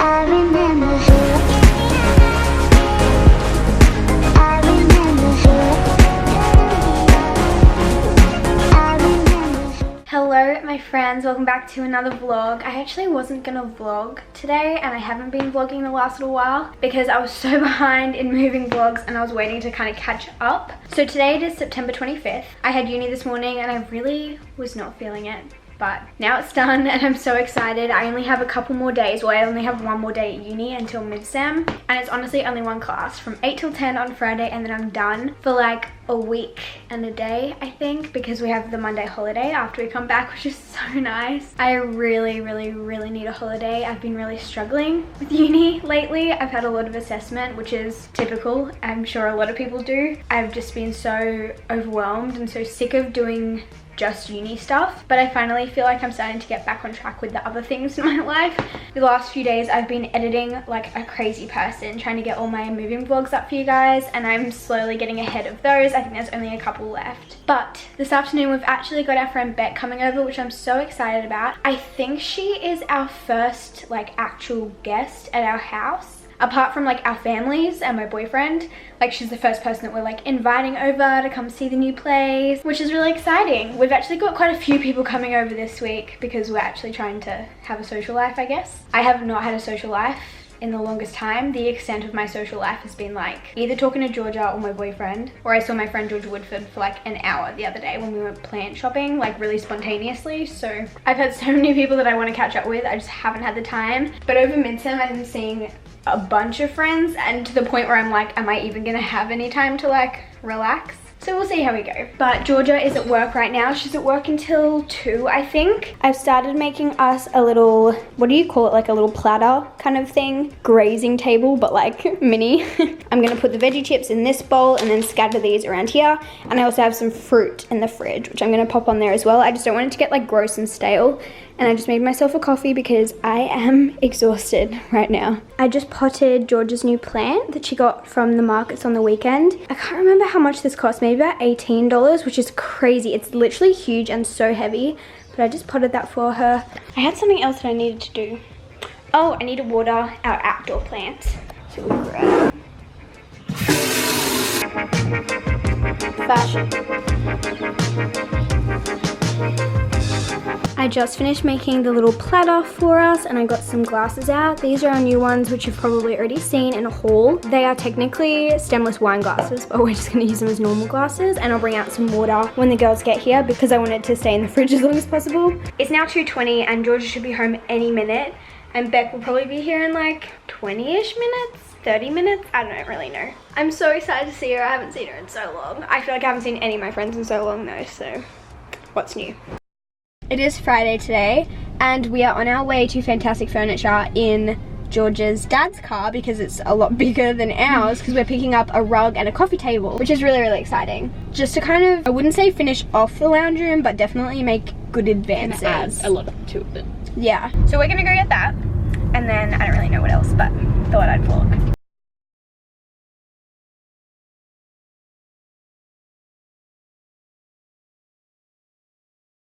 I remember. Hello my friends, welcome back to another vlog. I actually wasn't gonna vlog today and I haven't been vlogging the last little while because I was so behind in moving vlogs and I was waiting to kind of catch up. So today it is September 25th. I had uni this morning and I really was not feeling it. But now it's done and I'm so excited. I only have a couple more days. Well, I only have one more day at uni until mid-sem. And it's honestly only one class from 8 till 10 on Friday, and then I'm done for like a week and a day, I think, because we have the Monday holiday after we come back, which is so nice. I really need a holiday. I've been really struggling with uni lately. I've had a lot of assessment, which is typical. I'm sure a lot of people do. I've just been so overwhelmed and so sick of doing just uni stuff, but I finally feel like I'm starting to get back on track with the other things in my life. The last few days I've been editing like a crazy person, trying to get all my moving vlogs up for you guys, and I'm slowly getting ahead of those. I think there's only a couple left. But this afternoon we've actually got our friend Beck coming over, which I'm so excited about. I think she is our first like actual guest at our house. Apart from like our families and my boyfriend, like she's the first person that we're like inviting over to come see the new place, which is really exciting. We've actually got quite a few people coming over this week because we're actually trying to have a social life, I guess. I have not had a social life in the longest time. The extent of my social life has been like either talking to Georgia or my boyfriend, or I saw my friend Georgia Woodford for like an hour the other day when we went plant shopping, like really spontaneously. So I've had so many people that I want to catch up with. I just haven't had the time. But over mid-sem I've been seeing a bunch of friends, and to the point where I'm like, am I even gonna have any time to like relax? So we'll see how we go. But Georgia is at work right now. She's at work until 2, I think. I've started making us a little, what do you call it? Like a little platter kind of thing. Grazing table, but like mini. I'm gonna put the veggie chips in this bowl and then scatter these around here. And I also have some fruit in the fridge, which I'm gonna pop on there as well. I just don't want it to get like gross and stale. And I just made myself a coffee because I am exhausted right now. I just potted Georgia's new plant that she got from the markets on the weekend. I can't remember how much this cost, maybe about $18, which is crazy. It's literally huge and so heavy, but I just potted that for her. I had something else that I needed to do. Oh, I need to water our outdoor plants. So we'll grab fashion. I just finished making the little platter for us and I got some glasses out. These are our new ones, which you've probably already seen in a haul. They are technically stemless wine glasses, but we're just gonna use them as normal glasses, and I'll bring out some water when the girls get here because I want it to stay in the fridge as long as possible. It's now 2:20 and Georgia should be home any minute, and Beck will probably be here in like 20-ish minutes. 30 minutes? I don't really know. I'm so excited to see her. I haven't seen her in so long. I feel like I haven't seen any of my friends in so long though, so what's new? It is Friday today and we are on our way to Fantastic Furniture in Georgia's dad's car because it's a lot bigger than ours, because we're picking up a rug and a coffee table, which is really exciting. Just to kind of, I wouldn't say finish off the lounge room, but definitely make good advances. And add a lot to it. Yeah. So we're gonna go get that, and then I don't really know what else, but thought I'd vlog.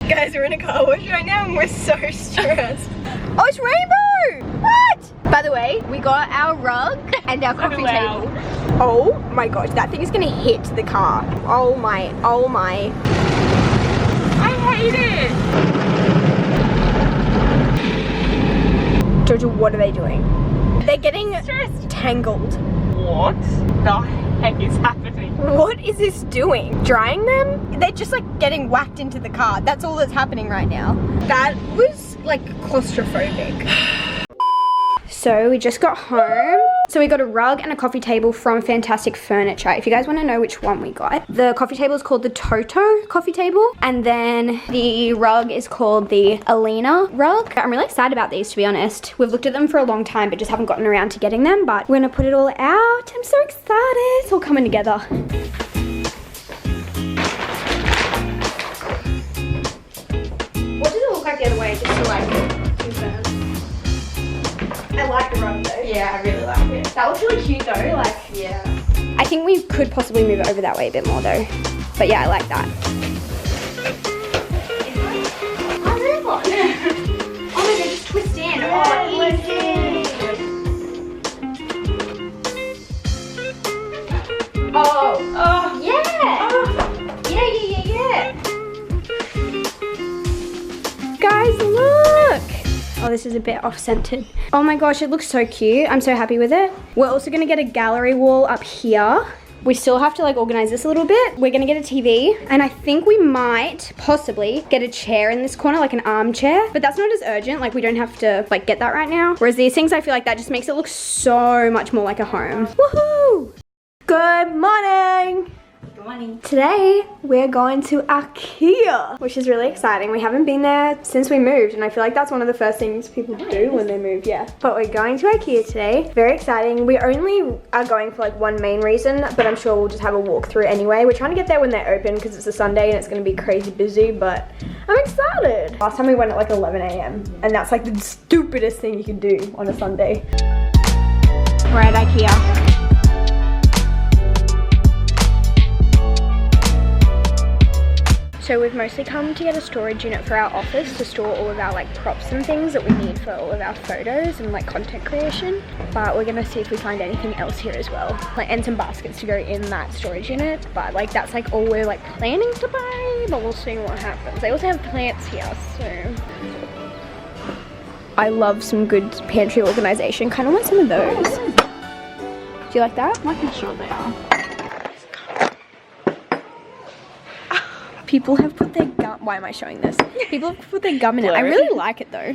Guys, we're in a car wash right now and we're so stressed. Oh, it's rainbow! What? By the way, we got our rug and our coffee table. Oh my gosh, that thing is gonna hit the car. Oh my. I hate it! Georgia, what are they doing? They're getting tangled. What the heck is happening? What is this doing? Drying them? They're just like getting whacked into the car. That's all that's happening right now. That was like claustrophobic. So we just got home. So we got a rug and a coffee table from Fantastic Furniture. If you guys want to know which one we got. The coffee table is called the Toto coffee table. And then the rug is called the Alina rug. I'm really excited about these, to be honest. We've looked at them for a long time but just haven't gotten around to getting them. But we're gonna put it all out. I'm so excited. It's all coming together. What does it look like the other way? Just to like confirm. I like the rug though. Yeah, I really like it. That looks really cute though, like. Yeah. I think we could possibly move it over that way a bit more though. But yeah, I like that. Oh, move on. Oh my god, just twist in. Oh, easy. Look! Oh, this is a bit off-centered. Oh my gosh, it looks so cute. I'm so happy with it. We're also gonna get a gallery wall up here. We still have to like organize this a little bit. We're gonna get a TV, and I think we might possibly get a chair in this corner, like an armchair, but that's not as urgent. Like we don't have to like get that right now. Whereas these things, I feel like that just makes it look so much more like a home. Woohoo! Good morning! Good morning. Today, we're going to Ikea, which is really exciting. We haven't been there since we moved, and I feel like that's one of the first things people do when they move, yeah. But we're going to Ikea today. Very exciting. We only are going for like one main reason, but I'm sure we'll just have a walkthrough anyway. We're trying to get there when they're open because it's a Sunday and it's going to be crazy busy, but I'm excited. Last time we went at like 11 a.m. and that's like the stupidest thing you can do on a Sunday. We're at Ikea. So we've mostly come to get a storage unit for our office to store all of our like props and things that we need for all of our photos and like content creation. But we're gonna see if we find anything else here as well. Like, and some baskets to go in that storage unit. But like that's like all we're like planning to buy, but we'll see what happens. They also have plants here, so. I love some good pantry organization. Kind of want some of those. Do you like that? I'm sure they are. People have put their gum, why am I showing this? People have put their gum in it. I really like it though.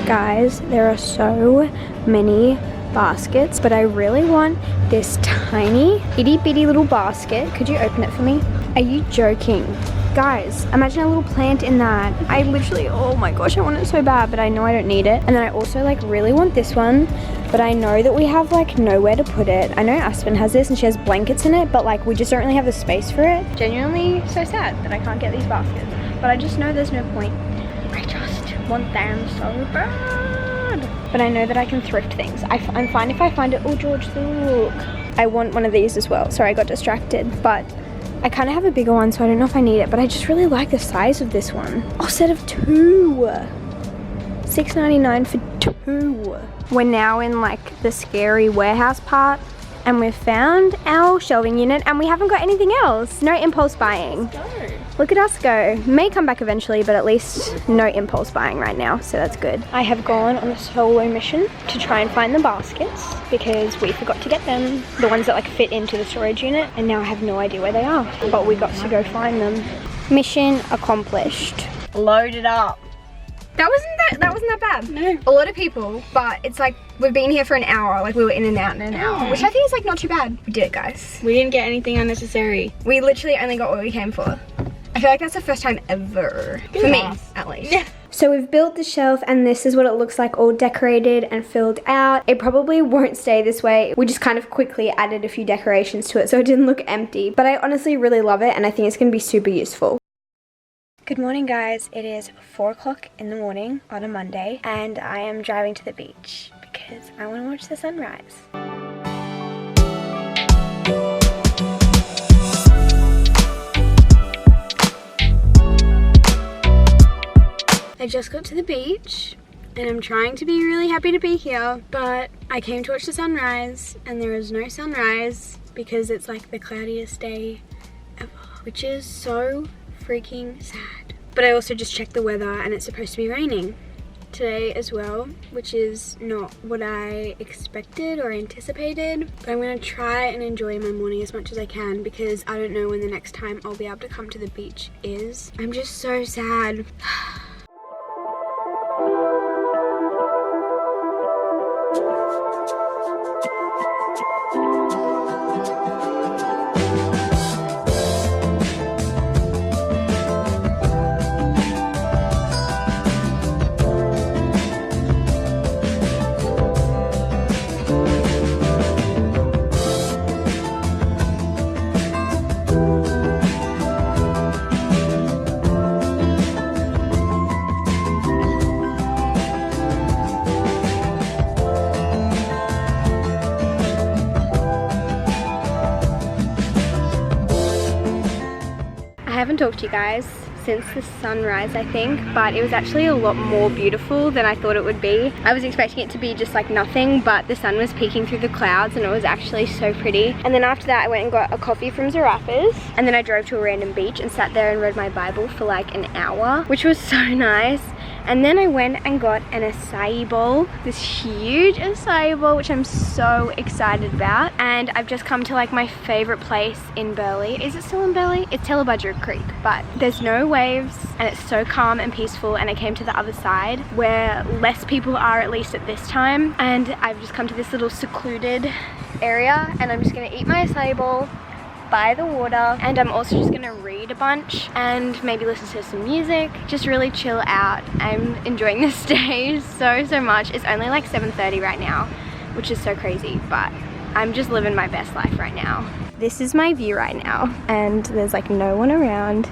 Guys, there are so many baskets, but I really want this tiny itty bitty little basket. Could you open it for me? Are you joking? Guys, imagine a little plant in that. I literally, oh my gosh, I want it so bad, but I know I don't need it. And then I also like really want this one, but I know that we have like nowhere to put it. I know Aspen has this and she has blankets in it, but like we just don't really have the space for it. Genuinely so sad that I can't get these baskets, but I just know there's no point. I just want them so bad. But I know that I can thrift things. I'm fine if I find it. Oh George, look. I want one of these as well. Sorry, I got distracted, but I kind of have a bigger one, so I don't know if I need it, but I just really like the size of this one. Oh, set of two. $6.99 for two. We're now in like the scary warehouse part, and we've found our shelving unit, and we haven't got anything else. No impulse buying. Let's go. Look at us go. May come back eventually, but at least no impulse buying right now, so that's good. I have gone on a solo mission to try and find the baskets because we forgot to get them. The ones that like fit into the storage unit, and now I have no idea where they are, but we got to go find them. Mission accomplished. Load it up. That wasn't that bad. No. A lot of people, but it's like we've been here for an hour. Like we were in and out in an hour, which I think is like not too bad. We did it, guys. We didn't get anything unnecessary. We literally only got what we came for. I feel like that's the first time ever. For me, at least. Yeah. So we've built the shelf, and this is what it looks like all decorated and filled out. It probably won't stay this way. We just kind of quickly added a few decorations to it so it didn't look empty. But I honestly really love it, and I think it's going to be super useful. Good morning, guys. It is 4 o'clock in the morning on a Monday, and I am driving to the beach because I want to watch the sunrise. I just got to the beach and I'm trying to be really happy to be here, but I came to watch the sunrise and there is no sunrise because it's like the cloudiest day ever, which is so freaking sad. But I also just checked the weather and it's supposed to be raining today as well, which is not what I expected or anticipated. But I'm gonna try and enjoy my morning as much as I can because I don't know when the next time I'll be able to come to the beach is. I'm just so sad. I haven't talked to you guys since the sunrise, I think, but it was actually a lot more beautiful than I thought it would be. I was expecting it to be just like nothing, but the sun was peeking through the clouds and it was actually so pretty. And then after that I went and got a coffee from Zaraffa's, and then I drove to a random beach and sat there and read my Bible for like an hour, which was so nice. And then I went and got an acai bowl, this huge acai bowl, which I'm so excited about. And I've just come to like my favorite place in Burleigh. Is it still in Burleigh? It's Tellabudger Creek, but there's no waves and it's so calm and peaceful. And I came to the other side where less people are, at least at this time. And I've just come to this little secluded area and I'm just gonna eat my acai bowl by the water, and I'm also just gonna read a bunch and maybe listen to some music, just really chill out. I'm enjoying this day so much. It's only like 7:30 right now, which is so crazy, but I'm just living my best life right now. This is my view right now and there's like no one around.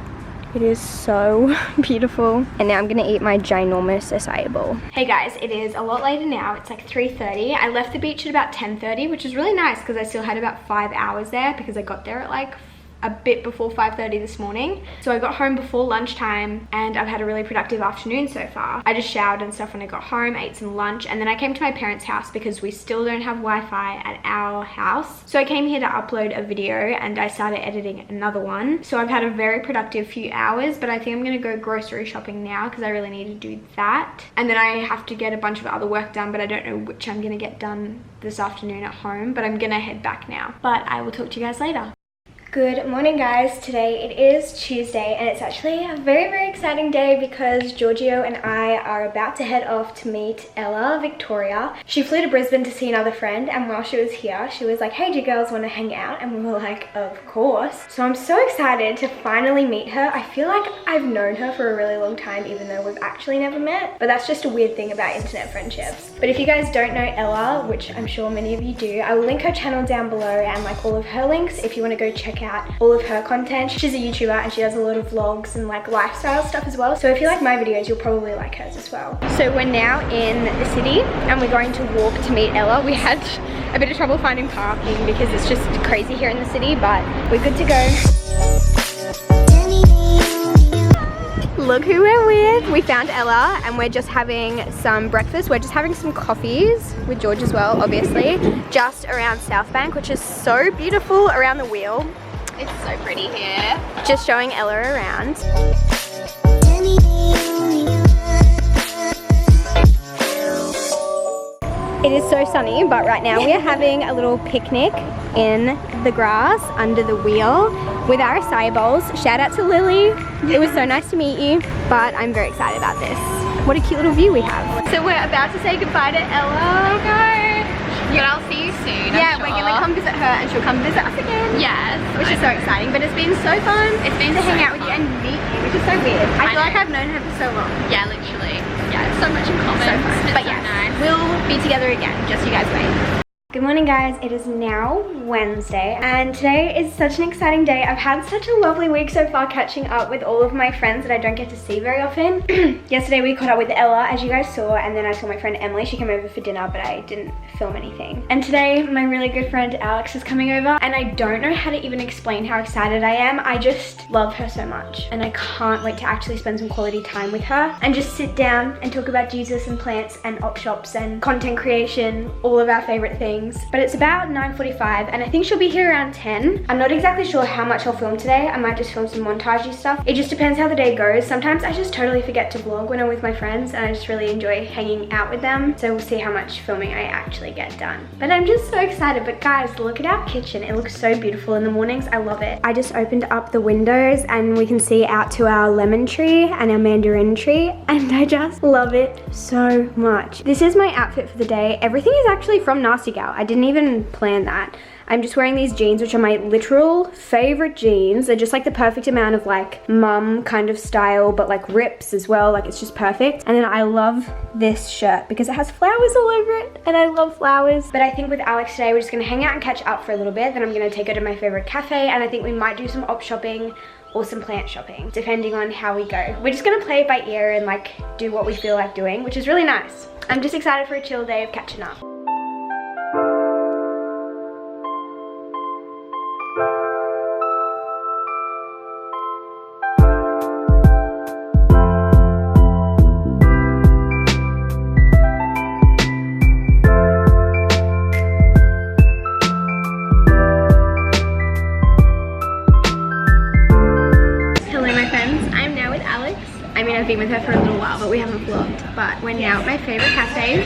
It is so beautiful. And now I'm gonna eat my ginormous acai bowl. Hey guys, it is a lot later now. It's like 3:30. I left the beach at about 10:30, which is really nice because I still had about 5 hours there because I got there at like a bit before 5:30 this morning. So I got home before lunchtime and I've had a really productive afternoon so far. I just showered and stuff when I got home, ate some lunch, and then I came to my parents' house because we still don't have Wi-Fi at our house. So I came here to upload a video and I started editing another one. So I've had a very productive few hours, but I think I'm gonna go grocery shopping now because I really need to do that. And then I have to get a bunch of other work done, but I don't know which I'm gonna get done this afternoon at home, but I'm gonna head back now. But I will talk to you guys later. Good morning guys, today it is Tuesday and it's actually a very exciting day because Giorgio and I are about to head off to meet Ella Victoria. She flew to Brisbane to see another friend, and while she was here she was like, hey, do you girls want to hang out? And we were like, of course. So I'm so excited to finally meet her. I feel like I've known her for a really long time even though we've actually never met, but that's just a weird thing about internet friendships. But if you guys don't know Ella, which I'm sure many of you do, I will link her channel down below and like all of her links if you want to go check out all of her content. She's a YouTuber and she does a lot of vlogs and like lifestyle stuff as well. So if you like my videos, you'll probably like hers as well. So we're now in the city and we're going to walk to meet Ella. We had a bit of trouble finding parking because it's just crazy here in the city, but we're good to go. Look who we're with. We found Ella and we're just having some breakfast. We're just having some coffees with George as well, obviously, just around South Bank, which is so beautiful around the wheel. It's so pretty here. Just showing Ella around. It is so sunny, but right now we are having a little picnic in the grass under the wheel with our acai bowls. Shout out to Lily. It was so nice to meet you, but I'm very excited about this. What a cute little view we have. So we're about to say goodbye to Ella. But I'll see you soon. Yeah, I'm we're sure. gonna come visit her and she'll come visit us again. Yes. Which is so exciting, but it's been so fun. It's been to so hang out with you and meet you, which is so weird. I feel know. like I've known her for so long. Yeah, literally. Yeah, so much in common. So fun. It's But so yeah, nice. we'll be together again. Just you guys wait. Good morning guys, it is now Wednesday and today is such an exciting day. I've had such a lovely week so far catching up with all of my friends that I don't get to see very often. Yesterday we caught up with Ella, as you guys saw, and then I saw my friend Emily. She came over for dinner but I didn't film anything. And today my really good friend Alex is coming over and I don't know how to even explain how excited I am. I just love her so much and I can't wait to actually spend some quality time with her and just sit down and talk about Jesus and plants and op shops and content creation, all of our favorite things. But it's about 9:45 and I think she'll be here around 10. I'm not exactly sure how much I'll film today. I might just film some montagey stuff. It just depends how the day goes. Sometimes I just totally forget to vlog when I'm with my friends and I just really enjoy hanging out with them. So we'll see how much filming I actually get done. But I'm just so excited. But guys, look at our kitchen. It looks so beautiful in the mornings. I love it. I just opened up the windows and we can see out to our lemon tree and our mandarin tree and I just love it so much. This is my outfit for the day. Everything is actually from Nasty Gal. I didn't even plan that. I'm just wearing these jeans, which are my literal favorite jeans. They're just like the perfect amount of like mum kind of style, but like rips as well. Like it's just perfect. And then I love this shirt because it has flowers all over it and I love flowers. But I think with Alex today, we're just gonna hang out and catch up for a little bit. Then I'm gonna take her to my favorite cafe and I think we might do some op shopping or some plant shopping, depending on how we go. We're just gonna play it by ear and like do what we feel like doing, which is really nice. I'm just excited for a chill day of catching up. been with her for a little while, but we haven't vlogged. But we're now at my favorite cafe.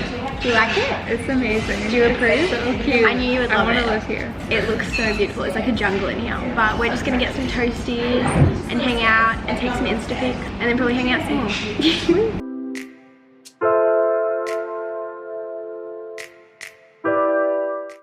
Do you like it? It's amazing. Do you approve? It's so cute. I knew you would love it. I want to live here. It looks so beautiful. It's like a jungle in here. But we're just gonna get some toasties and hang out and take some Instapics and then probably hang out some more.